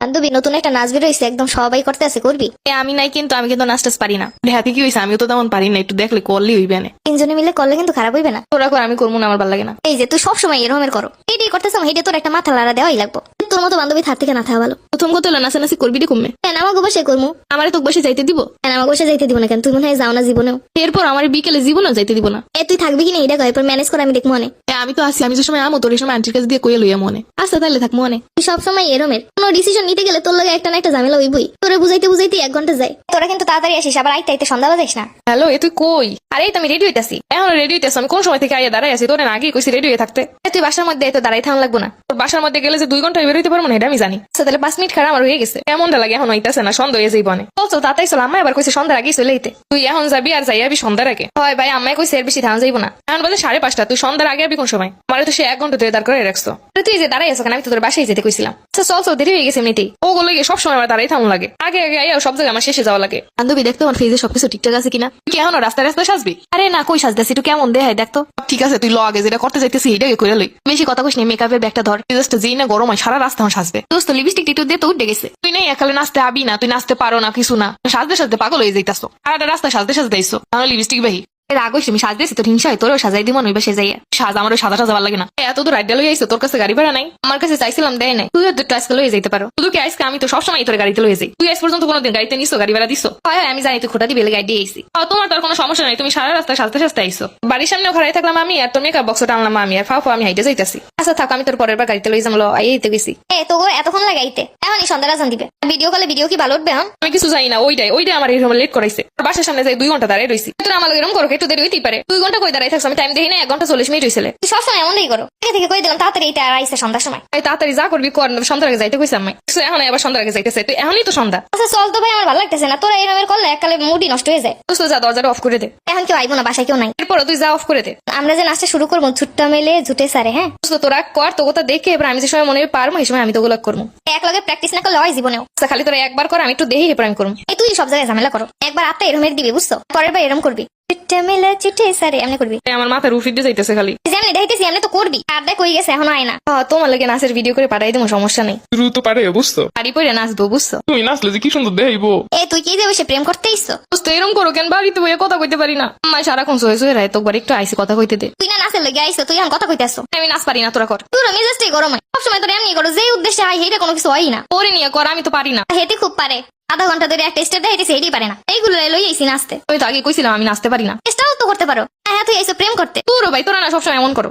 বান্ধবী নতুন একটা নাচ বেরোইছে, একদম সবাই করতে আছে, করবি? আমি নাই, কিন্তু আমি কিন্তু নাচটাচ পারি না। দেখাতে কি হয়েছে, আমিও তো তেমন পারি না, একটু দেখলে করলেই হইবে না। তিনজনে মিলে করলে কিন্তু খারাপ হইবে না। তোরা কর, আমি করবো না, আমার ভালো লাগে না। এই যে তুই সবসময় এরকমের করো, এটাই করতেছ, হেঁটে তোর একটা মাথা লাড়া দেওয়াই লাগবো। তোর মতো বান্ধবী থার থেকে না থাকা ভালো। প্রথম কথা হলো নাচানাচি করবি রে কমবে। কেন আমাকে বসে করবো? আমারে তো বসে যাইতে দিব। কেন আমাকে বসে যাইতে দিব না? কেন তুই মনে হয় যাও না জীবনেও? এরপর আমার বিকেলে জীবনও যাইতে দিব না। তুই থাকবি কিনা এটা কয়, এরপর ম্যানেজ করে আমি দেখবো মনে। আমি তো আসি, আমি যে সময় আমো তোর এই সময় আন্টির কাছে দিয়ে কইয়া লইয়া মনে। আচ্ছা তাহলে থাক মনে। তুই সবসময় এরমের, কোনো ডিসিশন নিতে গেলে তোর লাগে একটা না একটা ঝামেলা হইবই। তোরা বুঝাইতে বুঝাইতে 1 ঘন্টা যায়। তোরা কিন্তু তাড়াতাড়ি আসিস, আবার আইতে আইতে সন্ধ্যা বাজাইস না। হ্যালো, এ তুই কই? আরে এই তো আমি রেডি হইতাছি। এখন রেডি হইতেছ? আমি কোন সময় থেকে আইয়া দাঁড়াই আছি, তোর আগেই কইছি রেডি হয়ে থাকতে। তুই বাসার মধ্যে এত দাঁড়াই থাকা লাগবো না। তোর বাসার মধ্যে গেলে যে 2 ঘন্টা বেরোইতে পারবো না, এটা আমি জানি। আচ্ছা তাহলে 5 মিনিট খারাপ আমার হয়ে গেছে। কেমনটা লাগে এখন হইতাছে না, সন্ধ্যা হয়ে যাইব না। চল চল তাড়াতাড়ি চল, আম্মা এবার কইছে সন্ধ্যার আগেই চলে আইতে। তুই এখন যাবি আর যাই আবি সন্ধ্যার আগে? হয় ভাই, আম্মাই কইছে এর বেশি ধান যাইবো না। এখন বলে 5:30, তুই সন্ধ্যার আগে আবি কোন সময়? আমার তো সে 1 ঘন্টা ধরে দাঁড় করে রাখছো। তুই যে দাঁড়াই আছো কেন? আমি তো তোর বাসায় যেতে কইছিলাম। আচ্ছা চল চল, দেরি হয়ে গেছে এমনিতেই। ওগুলো গিয়ে সবসময় আমার দাঁড়াই থাকুন লাগে, আগে আগে আইয়া সব জায়গায় আমার শেষে যাওয়া লাগে। বান্ধবী দেখতো আমার ফেজে সবকিছু ঠিকঠাক আছে কিনা। তুই কি এখনো রাস্তায় রাস্তায় সাজবি? আরে না, কই সাজতেছি, একটু কেমন দেখাই দেখতো। ঠিক আছে তুই ল, আগে যেটা করতে যাইতেছি এটাকে করে লই। বেশি কথা কইস নি, মেকআপের ব্যাগটা ধর। জাস্ট যেই না গরম হয় সারা রাস্তা আমার সাজবে। দোস্ত লিপস্টিক একটু দিয়ে তো উঠে গেছে। তুই নেই একালে নাচতে আবি না, তুই নাচতে পারো না কিছু না, সাজতে সাজতে পাগল হয়ে যাইতাছো। আর একটা রাস্তায় সাজতে সাজতে আইসো, আমার লিপস্টিক বাহি। রাগ হইছে, আমি সাজতেছি তোর হিংসা হয়, তোরও সাজাই দিব নইবা সে যাইয়া সাজ। আমার ওই সাদা সাজা ভালো লাগে না। এত দূর রাইডা লই আইসো, তোর কাছে গাড়ি ভাড়া নাই? আমার কাছে চাইছিলাম দেয় নাই। তুই তো আজকে লয়ে যাইতে পারো। তুই কি আজকে? আমি তো সবসময় তোর গাড়িতে লয়ে যাই। তুই আজ পর্যন্ত কোনোদিন গাড়িতে নিছো, গাড়ি ভাড়া দিছো? হয় আমি জানি তুই খোটা দিবে গাড়ি দিয়ে আইসি। তোমার তোর কোনো সমস্যা নাই, তুমি সারা রাস্তায় সাজতে সাজতে আইসো। বাড়ির সামনেও খাড়াই থাকলাম আমি, আর তোর মেকআপ বক্স টানলাম আমি, আর ফাও আমি হাইটে যাইতাছি। আচ্ছা থাক, আমি তোর পরের বার গাড়িতে লই যাম। আইতে গেছি। তো এতক্ষণ লাগাইতে এখনই সন্ধ্যা রাজান দিবে। ভিডিও কলে ভিডিও কি ভালো উঠবে? আমি কিছু জানি না, ওইটাই আমার এরকম লেট করাইছে। বাসার সামনে যাই 2 ঘন্টা দাঁড়াই রইছি। তুই আমার এরকম করো, একটু দেরি হইতেই পারে। 2 ঘন্টা কই দাঁড়াই থাকছো? আমি টাইম দেখি না, 1 ঘন্টা 40 মিনিট হয়েছিল। তুই সবসময় এমনই করো। আগে থেকে কই দিলাম তাড়াতাড়ি এটা আর আইসে সন্ধ্যার সময়। তাড়াতাড়ি যা করবি কর, সন্ধ্যার আগে যাইতে কইছি আমি। এখন আবার সন্ধ্যার আগে যাইতেছে, তুই এখনই তো সন্ধ্যা। আচ্ছা চল তো ভাই, আমার ভালো লাগতেছে না। তোরা এরমের করলে এককালে মুডই নষ্ট হয়ে যায়। তুই যা, দরজাটা অফ করে দে। এখন কেউ আইবো না, বাসায় কেউ নাই। এরপর তুই যা, অফ করে দে। আমরা যে নাচটা শুরু করবো ঝুট্টা মেলে ঝুটে সারে। হ্যাঁ তোরা কর, তো কথা দেখে এবার আমি যে সময় মনে পারবো এই সময় আমি তো ওগুলো করবো। এক লগে প্র্যাকটিস না করলে হয় জীবনেও। খালি তোরা একবার কর, আমি একটু দেখি এরপর আমি করবো। তুই সব জায়গায় ঝামেলা করো। একবার আপনি এরমের দিবি, বুঝছো? পরের বার এরম করবি, ঝুট্টা মেলে ঝুটে সারে এমনি করবি। আমার মাথা রুফি দিয়ে যাইতেছে খালি। যেমনি দেখাইতেছি এমনি তো করবি। আর দেখ কই গেছে, এখনো আয় না। তোমার লাগে নাচের ভিডিও করে পাঠাই দেবো, সমস্যা নেই। শুরু তো পারে, বুঝছো? শাড়ি পরে নাচবো, বুঝছো? তুই নাচলে যে কি সুন্দর দেখাইবো। তুই কি যে বসে প্রেম করতে ইচ্ছো? বুঝতো এরকম করো কেন? বাড়িতে বইয়ে কথা কইতে পারি না। আমার সারাক্ষণ সয়ে সয়ে রায়, তোবার একটু আইসি কথা কইতে দে। তুই না নাচের লগে আইছো, তুই এখন কথা কইতে আসছো। আমি নাচ পারি না, তোরা কর। তোর মেজাজটাই গরম হয় সবসময়। তোর এমনি করো, যে উদ্দেশ্যে আই হেটা কোনো কিছু হয় না। পরে নিয়ে কর, আমি তো পারি না। হেঁটে খুব পারে, আধা ঘন্টা ধরে একটা স্টেপ দেখাইতেছে, হেঁটেই পারে না। এইগুলো লই আইসি নাচতে। ওই তো আগে কইছিলাম আমি নাচতে পারি না। চেষ্টাও তো করতে পারো। হ্যাঁ তুই আইসো প্রেম করতে। তোর ভাই, তোরা না সবসময় এমন করো।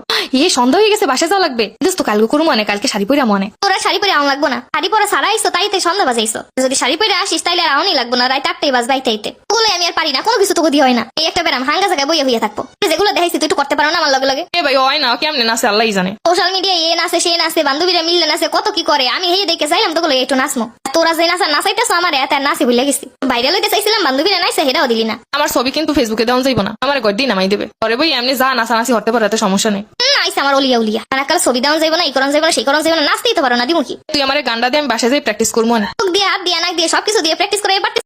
সন্ধ্যা হয়ে গেছে, বাসায় যাওয়া লাগবে। তো কালকে করবো মনে, কালকে শাড়ি পরে মনে। তোরা শাড়ি পরে আউন লাগবো না। শাড়ি পরা সারা আইসো, তাই তাই সন্ধ্যা বাজাইছো। যদি শাড়ি পরে আসিস তাইলে আর আউনই লাগবো না, রাত 8টাই বাজবে আইতে। ওগুলো আমি আর পারি না, কোনো কিছু তোকে দিয়ে হয় না। এই একটা বেরাম হাঙ্গা জায়গায় বইয়া হইয়া থাকবো। যেগুলো দেখাইছি তুই একটু করতে পারো না আমার লগে লগে? ভাই হয় না, কেমনে নাচে আল্লাহই জানে। সোশ্যাল মিডিয়ায় নাচে, সে নাচে, বান্ধবীরা মিললে নাচে, কত কি করে। আমি হেয়ে দেখে চাইলাম তোগুলো একটু নাচমো। তোরা যে নাচা নাচাইতেছো আমার এত নাচে ভুলে গেছি। ভাইরাল হইতে চাইছিলাম, বান্ধবীরা নাইছে, হেটাও দিলি না। আমার ছবি কিন্তু ফেসবুকে দেওয়া যাইব না, আমার গড় দিয়ে নামাই দেবে। পরে বই এমনি যা নাচানাচি করতে পারো, এত সমস্যা নেই। আইসে আমার অলিয়া উলিয়া আর কাল ছবি দেওয়া যাইব না, এই করা যাইব না, সেই করা যাইব না। নাচতেই তো পারো না, দিমুখী। তুই আমার গান্ডা দিয়ে আমি বাসায় যাই প্র্যাকটিস করবো না। দিয়ে হাত দিয়ে নাক দিয়ে সবকিছু দিয়ে প্র্যাকটিস করে পারতে